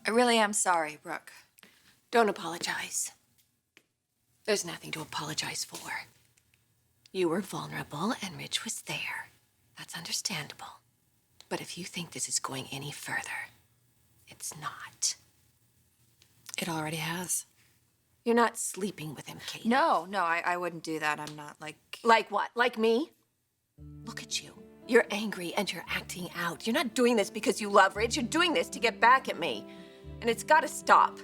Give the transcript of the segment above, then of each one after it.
I really am sorry, Brooke. Don't apologize. There's nothing to apologize for. You were vulnerable and Ridge was there. That's understandable. But if you think this is going any further, it's not. It already has. You're not sleeping with him, Kate. No, I wouldn't do that. I'm not like... Like what? Like me? Look at you. You're angry and you're acting out. You're not doing this because you love Ridge. You're doing this to get back at me. And it's gotta stop.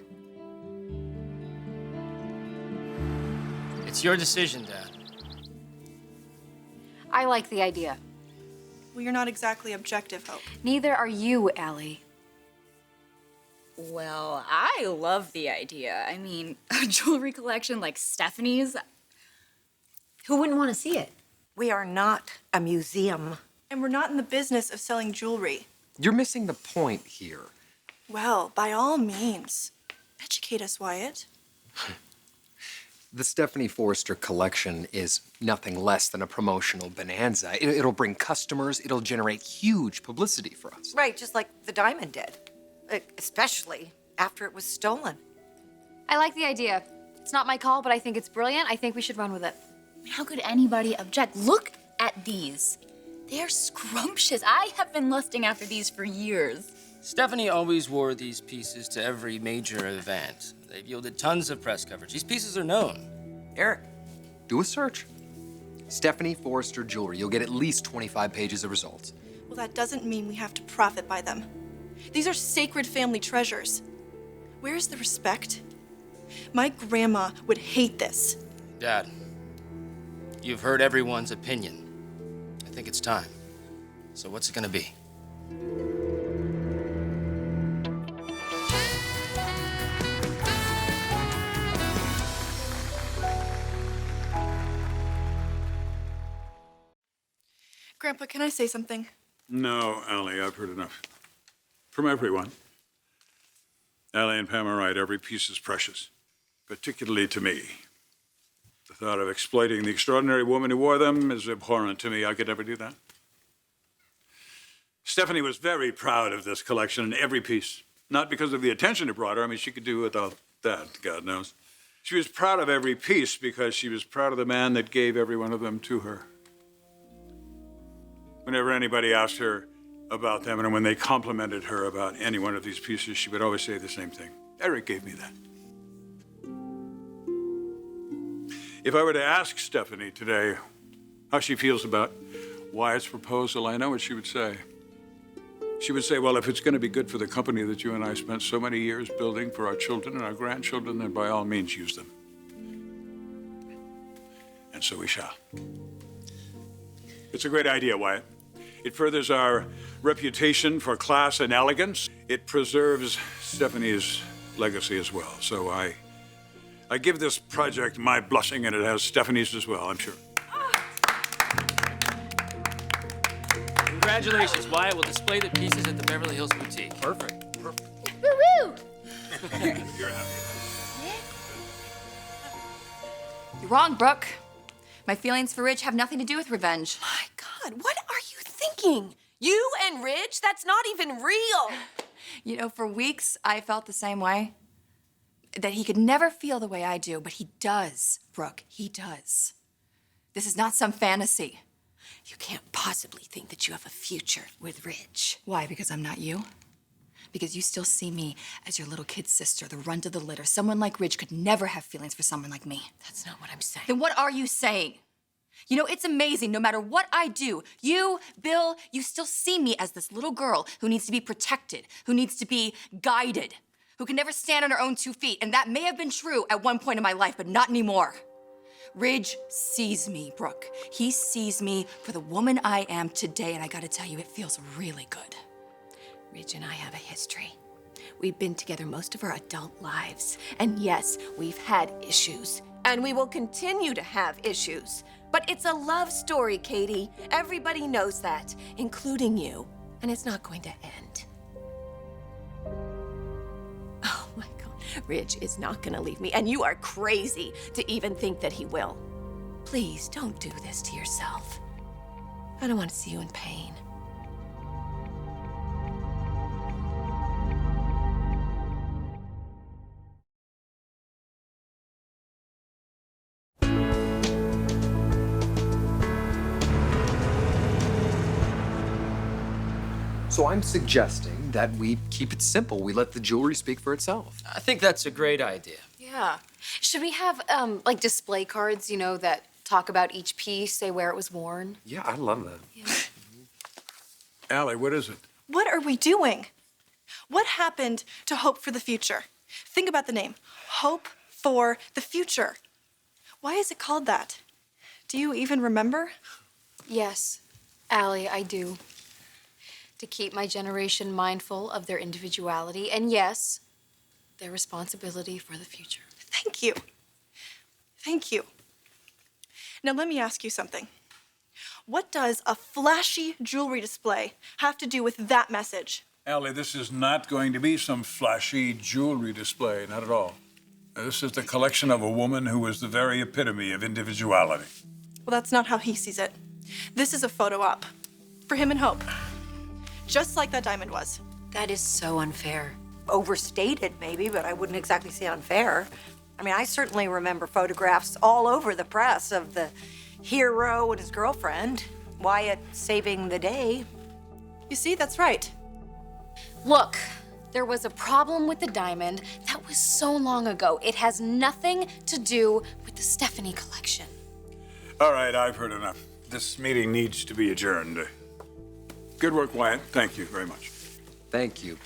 It's your decision, Dad. I like the idea. Well, you're not exactly objective, Hope. Neither are you, Allie. Well, I love the idea. I mean, a jewelry collection like Stephanie's. Who wouldn't want to see it? We are not a museum. And we're not in the business of selling jewelry. You're missing the point here. Well, by all means, educate us, Wyatt. The Stephanie Forrester collection is nothing less than a promotional bonanza. It'll bring customers, it'll generate huge publicity for us. Right, just like the diamond did. Especially after it was stolen. I like the idea. It's not my call, but I think it's brilliant. I think we should run with it. How could anybody object? Look at these. They're scrumptious. I have been lusting after these for years. Stephanie always wore these pieces to every major event. They've yielded tons of press coverage. These pieces are known. Eric, do a search. Stephanie Forrester jewelry. You'll get at least 25 pages of results. Well, that doesn't mean we have to profit by them. These are sacred family treasures. Where's the respect? My grandma would hate this. Dad, you've heard everyone's opinion. I think it's time. So what's it gonna be? Grandpa, can I say something? No, Allie, I've heard enough. From everyone. Allie and Pam are right. Every piece is precious, particularly to me. The thought of exploiting the extraordinary woman who wore them is abhorrent to me. I could never do that. Stephanie was very proud of this collection and every piece. Not because of the attention it brought her. I mean, she could do without that, God knows. She was proud of every piece because she was proud of the man that gave every one of them to her. Whenever anybody asked her about them and when they complimented her about any one of these pieces, she would always say the same thing. Eric gave me that. If I were to ask Stephanie today how she feels about Wyatt's proposal, I know what she would say. She would say, well, if it's going to be good for the company that you and I spent so many years building for our children and our grandchildren, then by all means use them. And so we shall. It's a great idea, Wyatt. It furthers our reputation for class and elegance. It preserves Stephanie's legacy as well. So I give this project my blessing, and it has Stephanie's as well, I'm sure. Congratulations, Wyatt. We'll display the pieces at the Beverly Hills Boutique. Perfect. Woo-woo! You're happy. You're wrong, Brooke. My feelings for Ridge have nothing to do with revenge. My God, what are you thinking? You and Ridge? That's not even real. You know, for weeks, I felt the same way. That he could never feel the way I do, but he does, Brooke. He does. This is not some fantasy. You can't possibly think that you have a future with Ridge. Why? Because I'm not you? Because you still see me as your little kid sister, the runt of the litter. Someone like Ridge could never have feelings for someone like me. That's not what I'm saying. Then what are you saying? You know, it's amazing. No matter what I do, you, Bill, you still see me as this little girl who needs to be protected, who needs to be guided, who can never stand on her own 2 feet. And that may have been true at one point in my life, but not anymore. Ridge sees me, Brooke. He sees me for the woman I am today, and I gotta tell you, it feels really good. Ridge and I have a history. We've been together most of our adult lives. And yes, we've had issues. And we will continue to have issues. But it's a love story, Katie. Everybody knows that, including you. And it's not going to end. Oh my God, Ridge is not gonna leave me. And you are crazy to even think that he will. Please don't do this to yourself. I don't want to see you in pain. So I'm suggesting that we keep it simple. We let the jewelry speak for itself. I think that's a great idea. Yeah. Should we have, like, display cards, you know, that talk about each piece, say where it was worn? Yeah, I love that. Allie, what is it? What are we doing? What happened to Hope for the Future? Think about the name. Hope for the Future. Why is it called that? Do you even remember? Yes, Allie, I do. To keep my generation mindful of their individuality, and yes, their responsibility for the future. Thank you. Thank you. Now let me ask you something. What does a flashy jewelry display have to do with that message? Allie, this is not going to be some flashy jewelry display, not at all. This is the collection of a woman who is the very epitome of individuality. Well, that's not how he sees it. This is a photo op for him and Hope. Just like that diamond was. That is so unfair. Overstated, maybe, but I wouldn't exactly say unfair. I mean, I certainly remember photographs all over the press of the hero and his girlfriend, Wyatt saving the day. You see, that's right. Look, there was a problem with the diamond. That was so long ago. It has nothing to do with the Stephanie collection. All right, I've heard enough. This meeting needs to be adjourned. Good work, Wyatt. Thank you very much. Thank you.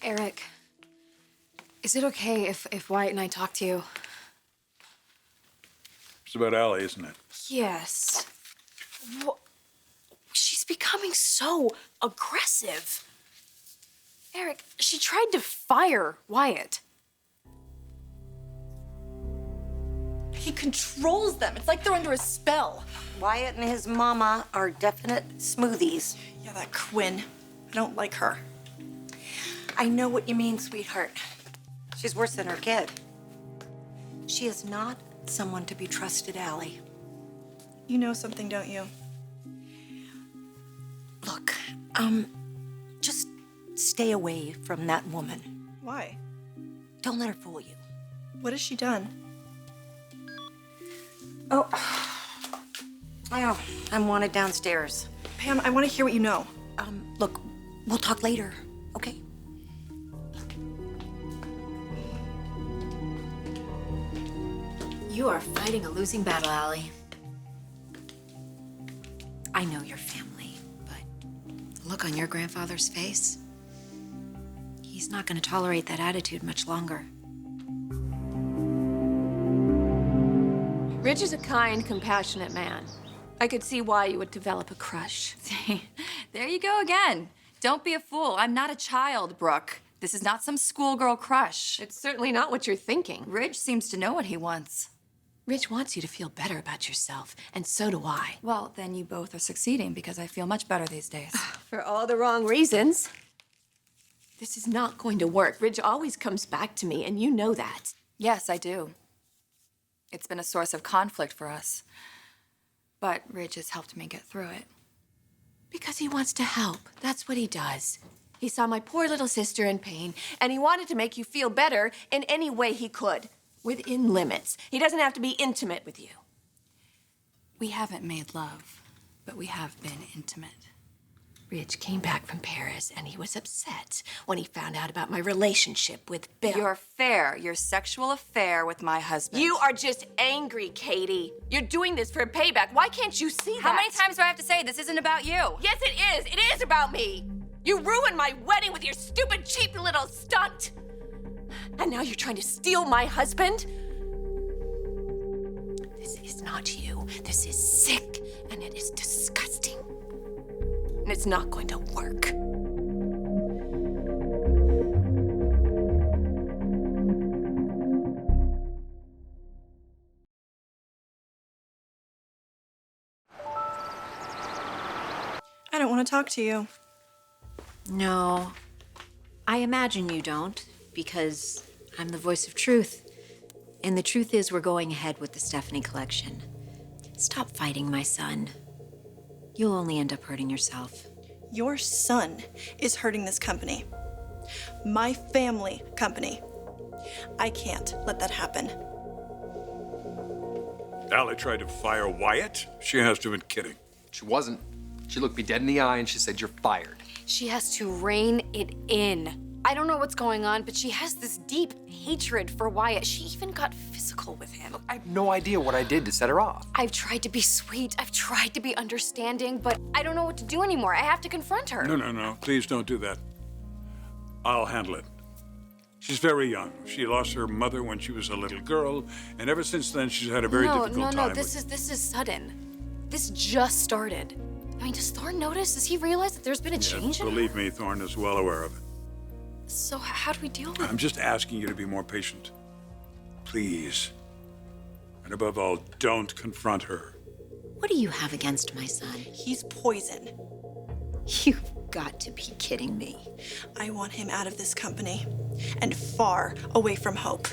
Eric, is it okay if Wyatt and I talk to you? It's about Allie, isn't it? Yes. She's becoming so aggressive. Eric, she tried to fire Wyatt. He controls them. It's like they're under a spell. Wyatt and his mama are definite smoothies. Yeah, that Quinn. I don't like her. I know what you mean, sweetheart. She's worse than her kid. She is not someone to be trusted, Allie. You know something, don't you? Look, just stay away from that woman. Why? Don't let her fool you. What has she done? Oh, I'm wanted downstairs. Pam, I want to hear what you know. Look, we'll talk later, okay? You are fighting a losing battle, Allie. I know your family, but the look on your grandfather's face, he's not going to tolerate that attitude much longer. Rich is a kind, compassionate man. I could see why you would develop a crush. See, there you go again. Don't be a fool. I'm not a child, Brooke. This is not some schoolgirl crush. It's certainly not what you're thinking. Rich seems to know what he wants. Rich wants you to feel better about yourself, and so do I. Well, then you both are succeeding because I feel much better these days. For all the wrong reasons. This is not going to work. Rich always comes back to me, and you know that. Yes, I do. It's been a source of conflict for us. But Ridge has helped me get through it. Because he wants to help. That's what he does. He saw my poor little sister in pain, and he wanted to make you feel better in any way he could, within limits. He doesn't have to be intimate with you. We haven't made love, but we have been intimate. Ridge came back from Paris, and he was upset when he found out about my relationship with Bill. Your affair, your sexual affair with my husband. You are just angry, Katie. You're doing this for a payback. Why can't you see that? How many times do I have to say this isn't about you? Yes, it is. It is about me. You ruined my wedding with your stupid, cheap little stunt. And now you're trying to steal my husband? This is not you. This is sick, and it is disgusting. And it's not going to work. I don't want to talk to you. No, I imagine you don't, because I'm the voice of truth. And the truth is we're going ahead with the Stephanie collection. Stop fighting, my son. You'll only end up hurting yourself. Your son is hurting this company. My family company. I can't let that happen. Allie tried to fire Wyatt? She has to have been kidding. She wasn't. She looked me dead in the eye and she said, "You're fired." She has to rein it in. I don't know what's going on, but she has this deep hatred for Wyatt. She even got physical with him. I have no idea what I did to set her off. I've tried to be sweet. I've tried to be understanding, but I don't know what to do anymore. I have to confront her. No. Please don't do that. I'll handle it. She's very young. She lost her mother when she was a little girl, and ever since then she's had a very difficult time. No. This is sudden. This just started. I mean, does Thorne notice? Does he realize that there's been a change in her? Believe me, Thorne is well aware of it. So how do we deal with it? I'm just asking you to be more patient. Please. And above all, don't confront her. What do you have against my son? He's poison. You've got to be kidding me. I want him out of this company and far away from Hope.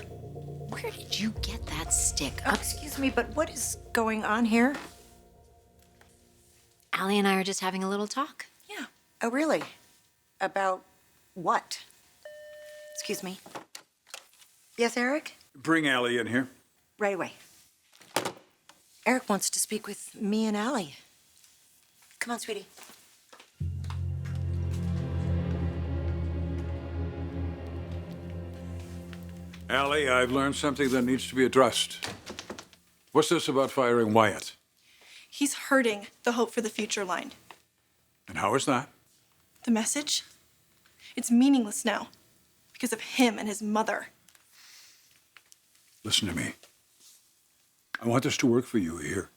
Where did you get that stick? Excuse me, but what is going on here? Allie and I are just having a little talk. Yeah. Oh, really? About what? Excuse me. Yes, Eric? Bring Allie in here. Right away. Eric wants to speak with me and Allie. Come on, sweetie. Allie, I've learned something that needs to be addressed. What's this about firing Wyatt? He's hurting the Hope for the Future line. And how is that? The message? It's meaningless now because of him and his mother. Listen to me. I want this to work for you here.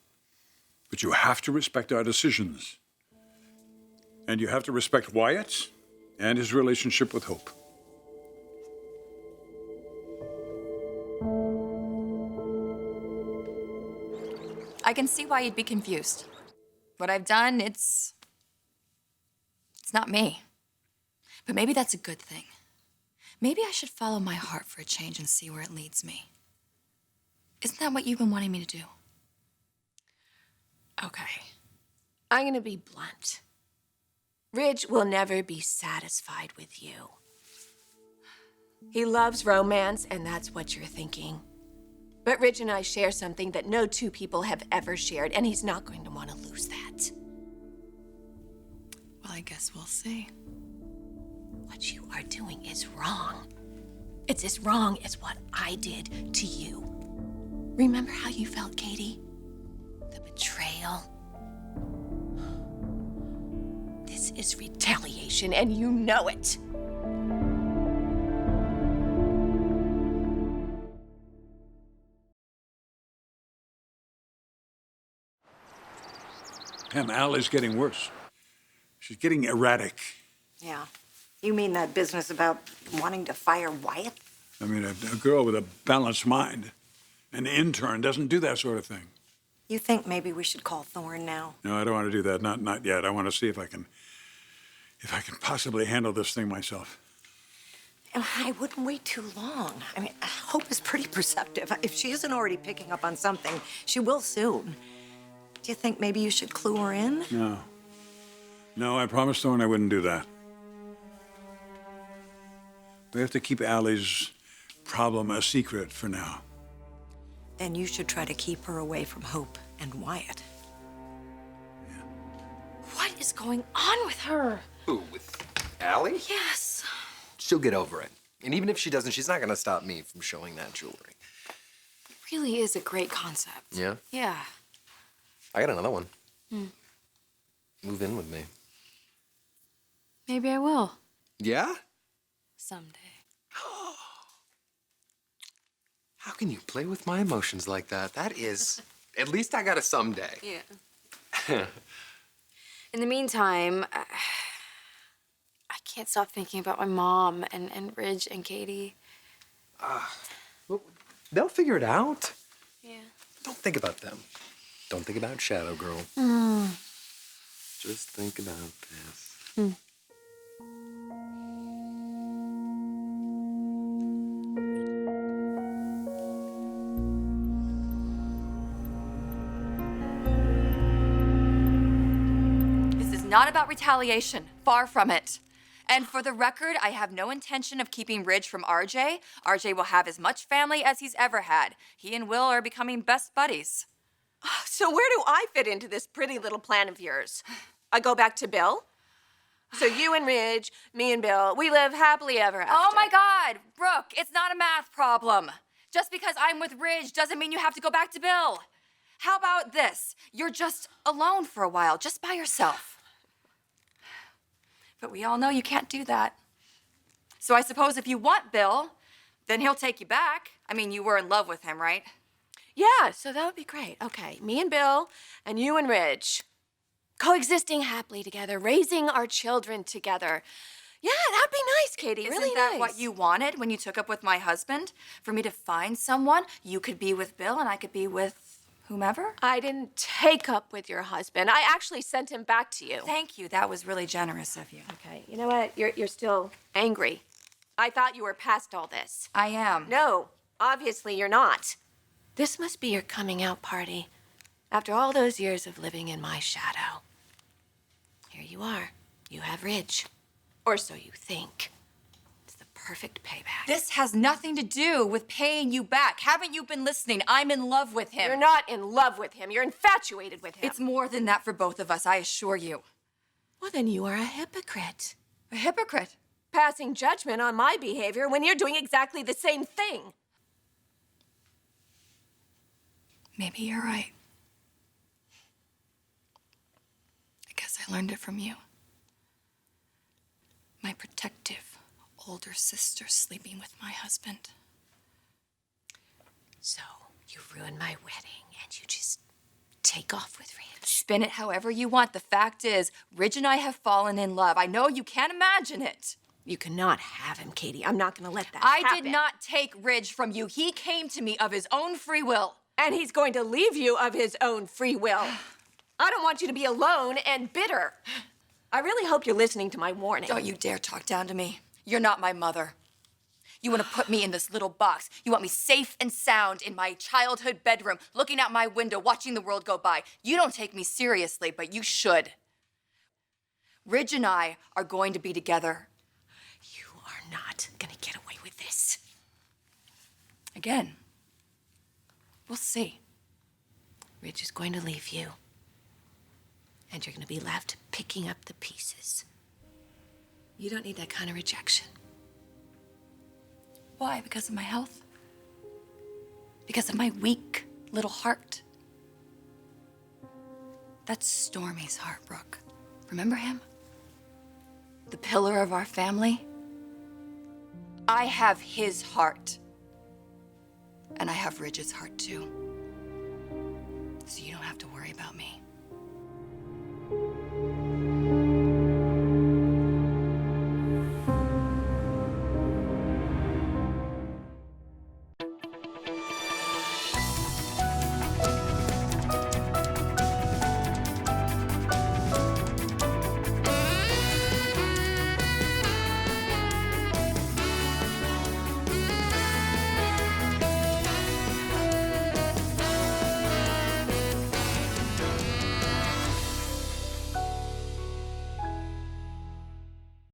But you have to respect our decisions. And you have to respect Wyatt's and his relationship with Hope. I can see why you'd be confused. What I've done, it's not me. But maybe that's a good thing. Maybe I should follow my heart for a change and see where it leads me. Isn't that what you've been wanting me to do? Okay. I'm gonna be blunt. Ridge will never be satisfied with you. He loves romance, and that's what you're thinking. But Ridge and I share something that no two people have ever shared, and he's not going to want to lose that. Well, I guess we'll see. What you are doing is wrong. It's as wrong as what I did to you. Remember how you felt, Katie? The betrayal. This is retaliation, and you know it. Pam, Allie's getting worse. She's getting erratic. Yeah. You mean that business about wanting to fire Wyatt? I mean, a girl with a balanced mind, an intern, doesn't do that sort of thing. You think maybe we should call Thorne now? No, I don't want to do that. Not yet. I want to see if I can possibly handle this thing myself. And I wouldn't wait too long. I mean, Hope is pretty perceptive. If she isn't already picking up on something, she will soon. Do you think maybe you should clue her in? No. No, I promised Thorne I wouldn't do that. We have to keep Allie's problem a secret for now. Then you should try to keep her away from Hope and Wyatt. What is going on with her? Who, with Allie? Yes. She'll get over it. And even if she doesn't, she's not gonna stop me from showing that jewelry. It really is a great concept. Yeah? Yeah. I got another one. Move in with me. Maybe I will. Yeah? Someday. How can you play with my emotions like that? That is, at least I got a someday. Yeah. In the meantime, I can't stop thinking about my mom and Ridge and Katie. Well, they'll figure it out. Yeah. Don't think about them. Don't think about Shadow Girl. Just think about this. This is not about retaliation. Far from it. And for the record, I have no intention of keeping Ridge from RJ. RJ will have as much family as he's ever had. He and Will are becoming best buddies. So where do I fit into this pretty little plan of yours? I go back to Bill? So you and Ridge, me and Bill, we live happily ever after. Oh my God, Brooke, it's not a math problem. Just because I'm with Ridge doesn't mean you have to go back to Bill. How about this? You're just alone for a while, just by yourself. But we all know you can't do that. So I suppose if you want Bill, then he'll take you back. I mean, you were in love with him, right? Yeah, so that would be great. Okay, me and Bill, and you and Ridge. Coexisting happily together, raising our children together. Yeah, that'd be nice, Katie, really Isn't that nice. what you wanted when you took up with my husband? For me to find someone, you could be with Bill and I could be with whomever? I didn't take up with your husband. I actually sent him back to you. Thank you, that was really generous of you. Okay, you know what? You're still angry. I thought you were past all this. I am. No, obviously you're not. This must be your coming out party after all those years of living in my shadow. Here you are. You have Ridge. Or so you think. It's the perfect payback. This has nothing to do with paying you back. Haven't you been listening? I'm in love with him. You're not in love with him. You're infatuated with him. It's more than that for both of us, I assure you. Well, then you are a hypocrite. A hypocrite? Passing judgment on my behavior when you're doing exactly the same thing. Maybe you're right. I guess I learned it from you. My protective older sister sleeping with my husband. So, you ruined my wedding and you just take off with Ridge. Spin it however you want. The fact is, Ridge and I have fallen in love. I know you can't imagine it. You cannot have him, Katie. I'm not gonna let that I happen. did not take Ridge from you. He came to me of his own free will. And he's going to leave you of his own free will. I don't want you to be alone and bitter. I really hope you're listening to my warning. Don't you dare talk down to me. You're not my mother. You want to put me in this little box. You want me safe and sound in my childhood bedroom, looking out my window, watching the world go by. You don't take me seriously, but you should. Ridge and I are going to be together. You are not gonna get away with this. Again, we'll see. Ridge is going to leave you. And you're gonna be left picking up the pieces. You don't need that kind of rejection. Why? Because of my health? Because of my weak little heart? That's Stormy's heart, Brooke. Remember him? The pillar of our family? I have his heart. And I have Ridge's heart, too. So you don't have to worry about me.